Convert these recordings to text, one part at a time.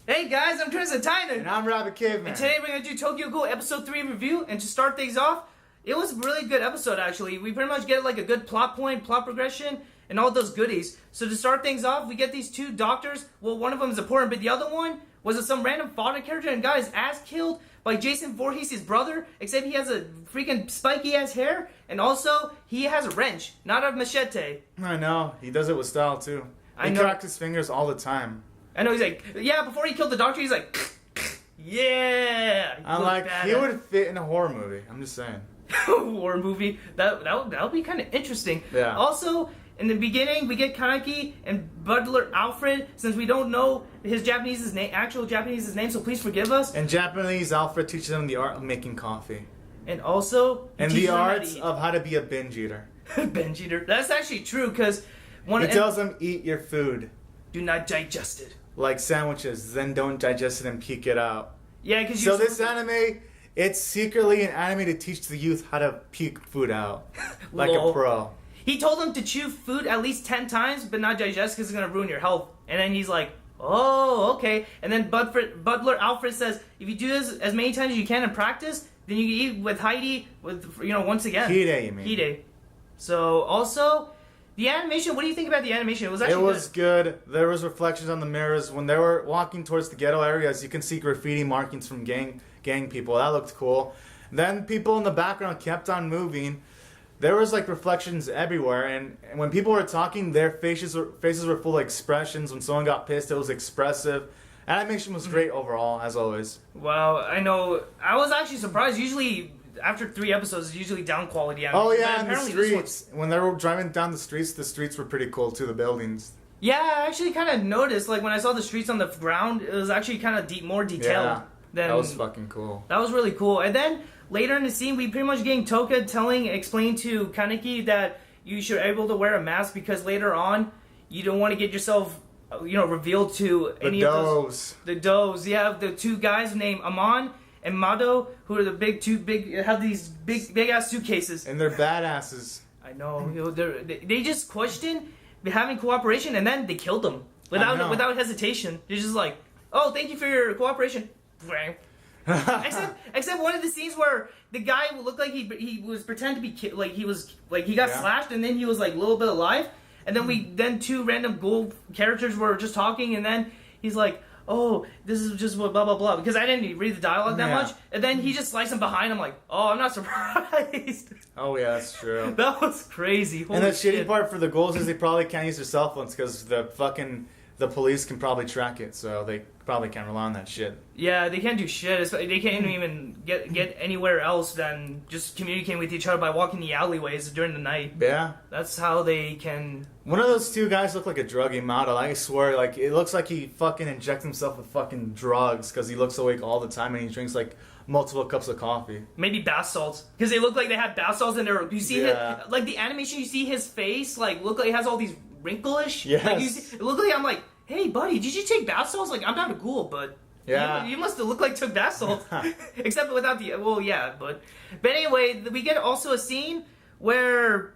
Hey guys, I'm Crimson Tynan And I'm Rabid Caveman. and today we're going to do Tokyo Ghoul episode 3 review. And to start things off, it was a really good episode actually. We pretty much get like a good plot point, plot progression, and all those goodies. So to start things off, we get these two doctors. Well, one of them is important, but the other one was some random fodder character and got his ass killed by Jason Voorhees, his brother, except he has a freaking spiky ass hair, and also he has a wrench, not a machete. I know. He does it with style too. He cracked his fingers all the time. I know, he's like, yeah, before he killed the doctor, he's like, yeah. I'm like, he would fit in a horror movie. I'm just saying. Horror movie. That would be kind of interesting. Yeah. Also, in the beginning, we get Kaneki and Butler Alfred, since we don't know his actual Japanese name, so please forgive us. In Japanese, Alfred teaches them the art of making coffee. And also, and the arts of how to be a binge eater. Binge eater. That's actually true, because he tells them, eat your food. Do not digest it. Like sandwiches, then don't digest it and puke it out. Yeah, because so this anime, it's secretly an anime to teach the youth how to puke food out, like a pro. He told them to chew food at least 10 times, but not digest because it's gonna ruin your health. And then he's like, "Oh, okay." And then Butler Alfred says, "If you do this as many times as you can in practice, then you can eat with Heidi once again." Hide, you mean? Hide. So also. The animation, what do you think about the animation? It was actually good. There was reflections on the mirrors. When they were walking towards the ghetto areas, you can see graffiti markings from gang people. That looked cool. Then people in the background kept on moving. There was like reflections everywhere, and when people were talking, their faces were full of expressions. When someone got pissed, it was expressive. Animation was great overall, as always. Wow, I know. I was actually surprised. Usually, after 3 episodes, it's usually down quality animation. Oh yeah, and the streets. When they were driving down the streets were pretty cool too, the buildings. Yeah, I actually kind of noticed, like when I saw the streets on the ground, it was actually kind of more detailed. Yeah, that was fucking cool. That was really cool. And then, later in the scene, we pretty much getting Toka explain to Kaneki that you should be able to wear a mask because later on, you don't want to get yourself, revealed to any of those. The does. You have the two guys named Amon and Mado, who are have these big ass suitcases. And they're badasses. I know. They just questioned having cooperation, and then they killed them without hesitation. They're just like, "Oh, thank you for your cooperation." except one of the scenes where the guy looked like he was pretending to be he got slashed, and then he was like a little bit alive, and then two random ghoul characters were just talking, and then he's like, "Oh, this is just what blah blah blah," because I didn't read the dialogue that much, and then he just sliced him behind. I'm like, "Oh, I'm not surprised." Oh yeah, that's true. That was crazy. Holy and the shit. shitty part for the ghouls is they probably can't use their cell phones because the police can probably track it, so they probably can't rely on that shit. Yeah, they can't do shit. They can't even get anywhere else than just communicating with each other by walking the alleyways during the night. Yeah. That's how they can... One of those two guys looked like a druggie model. I swear, like, it looks like he fucking injects himself with fucking drugs because he looks awake all the time and he drinks, like, multiple cups of coffee. Maybe bath salts. Because they look like they have bath salts and you see like, the animation, you see his face, like, look like he has all these wrinklish. Yes. Like, it look like I'm like, "Hey, buddy, did you take bath salts?" Like, I'm not a ghoul, but... Yeah. You must have looked like took bath salts. Except without the... Well, yeah, but anyway, we get also a scene where...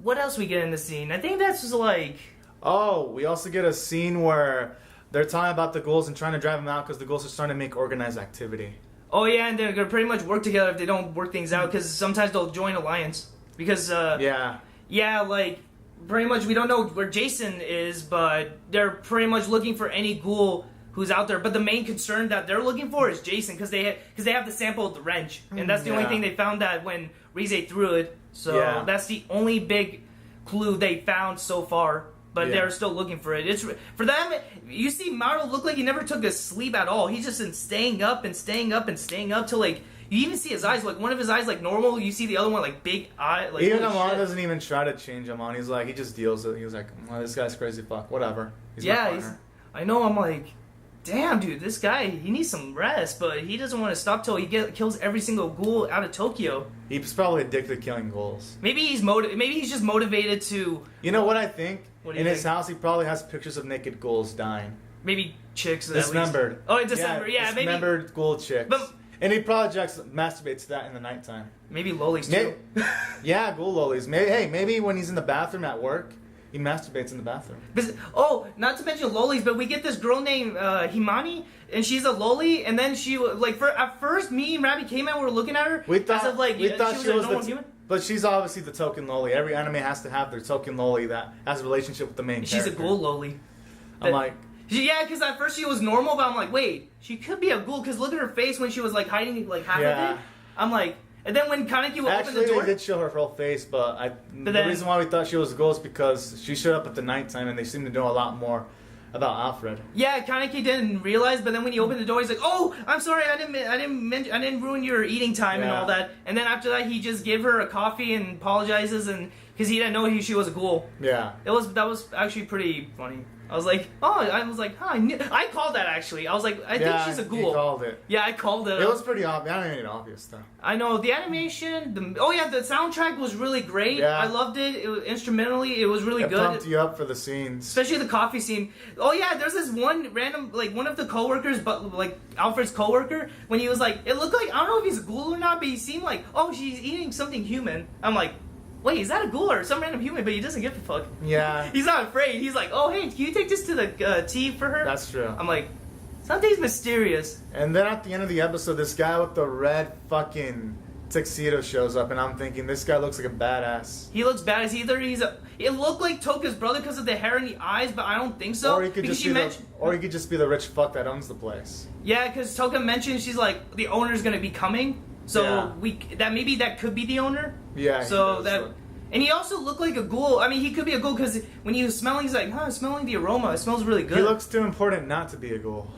What else we get in the scene? I think that's just like... Oh, we also get a scene where they're talking about the ghouls and trying to drive them out because the ghouls are starting to make organized activity. Oh, yeah, and they're going to pretty much work together if they don't work things out, because sometimes they'll join alliance. Because, Yeah, like... Pretty much, we don't know where Jason is, but they're pretty much looking for any ghoul who's out there. But the main concern that they're looking for is Jason, because they have the sample of the wrench, and that's the only thing they found that when Rize threw it. So that's the only big clue they found so far. But they're still looking for it. It's for them. You see, Mado look like he never took a sleep at all. He's just been staying up and staying up and staying up till like. You even see his eyes, like one of his eyes like normal, you see the other one like big eye. Like, even Amon doesn't even try to change him on. He's like, he just deals with it. He was like, "Well, this guy's crazy, fuck, whatever." I know, I'm like, damn dude, this guy, he needs some rest, but he doesn't want to stop till he kills every single ghoul out of Tokyo. He's probably addicted to killing ghouls. Maybe he's just motivated to... You know what I think? In his house, he probably has pictures of naked ghouls dying. Maybe chicks. Dismembered. Oh, dismembered, yeah, maybe. Dismembered ghoul chicks. But, and he probably masturbates to that in the nighttime. Maybe lolis too. Yeah, ghoul lolis. Maybe when he's in the bathroom at work, he masturbates in the bathroom. Not to mention lolis, but we get this girl named Himani, and she's a loli, and then she at first me and Rabbi came out, we were looking at her. We thought she was normal human. But she's obviously the token loli. Every anime has to have their token loli that has a relationship with the main character. She's a ghoul loli. I'm like... Yeah, because at first she was normal, but I'm like, wait, she could be a ghoul, because look at her face when she was like hiding like half of it. I'm like... And then when Kaneki will open the door... Actually, they did show her whole face, but the reason why we thought she was a ghoul is because she showed up at the nighttime, and they seem to know a lot more about Alfred. Yeah, Kaneki didn't realize, but then when he opened the door, he's like, "Oh, I'm sorry, I didn't ruin your eating time and all that." And then after that, he just gave her a coffee and apologizes, and because he didn't know she was a ghoul. Yeah, that was actually pretty funny. I was like, I called that actually. I was like, I think she's a ghoul. You called it. Yeah, I called it. It was pretty obvious. I made it obvious though. I know the animation. The soundtrack was really great. Yeah. I loved it. It was instrumentally, it was really good. It pumped you up for the scenes, especially the coffee scene. Oh yeah, there's this one random one of the coworkers, but like Alfred's coworker, when he was like, it looked like, I don't know if he's a ghoul or not, but he seemed like, oh, she's eating something human. I'm like, wait, is that a ghoul or some random human? But he doesn't give a fuck. Yeah. He's not afraid. He's like, oh, hey, can you take this to the tea for her? That's true. I'm like, something's mysterious. And then at the end of the episode, this guy with the red fucking tuxedo shows up, and I'm thinking, this guy looks like a badass. He looks badass. It looked like Toka's brother because of the hair and the eyes, but I don't think so. Or he could just be the rich fuck that owns the place. Yeah, because Toka mentioned she's like, the owner's gonna be coming. So maybe that could be the owner. Yeah. So and he also looked like a ghoul. I mean, he could be a ghoul because when he was smelling, he's like, smelling the aroma. It smells really good. He looks too important not to be a ghoul.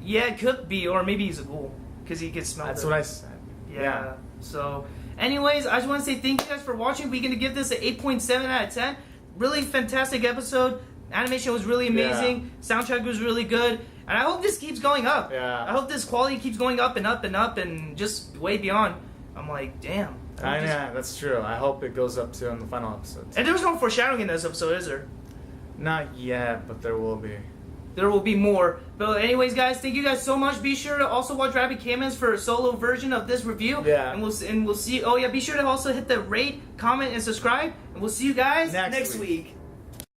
Yeah, it could be, or maybe he's a ghoul because he could smell. That's what I said. Yeah. So, anyways, I just want to say thank you guys for watching. We're gonna give this an 8.7 out of 10. Really fantastic episode. Animation was really amazing. Yeah. Soundtrack was really good. And I hope this keeps going up. Yeah. I hope this quality keeps going up and up and up and just way beyond. I'm like, damn. Yeah, that's true. I hope it goes up too in the final episode. And there was no foreshadowing in this episode, is there? Not yet, but there will be. There will be more. But anyways, guys, thank you guys so much. Be sure to also watch Rabid Cavemans for a solo version of this review. Yeah. And we'll see. Oh yeah, be sure to also hit the rate, comment, and subscribe. And we'll see you guys next week.